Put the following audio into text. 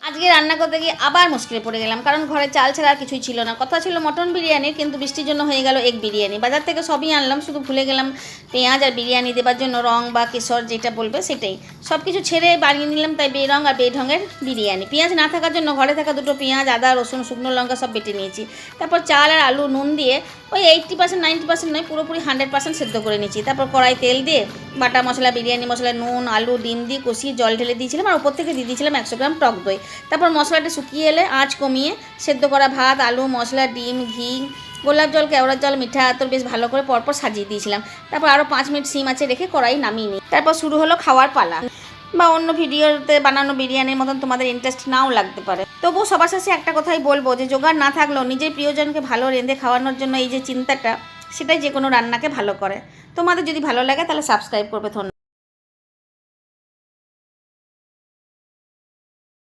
আজকে রান্না করতে গিয়ে আবার মুশকিলে পড়ে গেলাম, কারণ ঘরে চাল ছাড়া আর কিছুই ছিল না। কথা ছিল মটন বিরিয়ানি, কিন্তু বৃষ্টির জন্য হয়ে গেল এগ বিরিয়ানি। বাজার থেকে সবই আনলাম, শুধু ভুলে গেলাম পেঁয়াজ আর বিরিয়ানি দেবার জন্য রং বা কেশর যেটা বলবে সেটাই। সব কিছু ছেড়ে বানিয়ে নিলাম তাই বেরং আর বেঢঙের বিরিয়ানি। পেঁয়াজ না থাকার জন্য ঘরে থাকা দুটো পেঁয়াজ, আদা, রসুন, শুকনো লঙ্কা সব বেটে নিয়েছি। তারপর চাল আর আলু নুন দিয়ে ওই 80% 90% নয়, পুরোপুরি 100% সেদ্ধ করে নিয়েছি। তারপর কড়াই তেল দিয়ে বাটা মশলা, বিরিয়ানি মশলা, নুন, আলু, ডিম দিয়ে কষিয়ে জল ঢেলে দিয়েছিলাম, আর ওপর থেকে দিয়ে দিয়েছিলাম 100 গ্রাম টক দই। তারপর মশলাটা শুকিয়ে এলে আঁচ কমিয়ে সেদ্ধ করা ভাত, আলু, মশলা, ডিম, ঘি, গোলাপ জল, কেওড়ার জল, মিঠা আতর বেশ ভালো করে পরপর সাজিয়ে দিয়েছিলাম। তারপর আরও 5 মিনিট সিম আছে রেখে কড়াই নামিয়ে নিই। তারপর শুরু হলো খাওয়ার পালা। বা অন্য ভিডিওতে বানানো বিরিয়ানির মতন তোমাদের ইন্টারেস্ট নাও লাগতে পারে, তবুও সবার শেষে একটা কথাই বলবো যে জোগাড় না থাকলেও নিজের প্রিয়জনকে ভালো রেঁধে খাওয়ানোর জন্য এই যে চিন্তাটা, সেটাই যে কোনো রান্নাকে ভালো করে। তোমাদের যদি ভালো লাগে তাহলে সাবস্ক্রাইব করবে। ধন্যবাদ।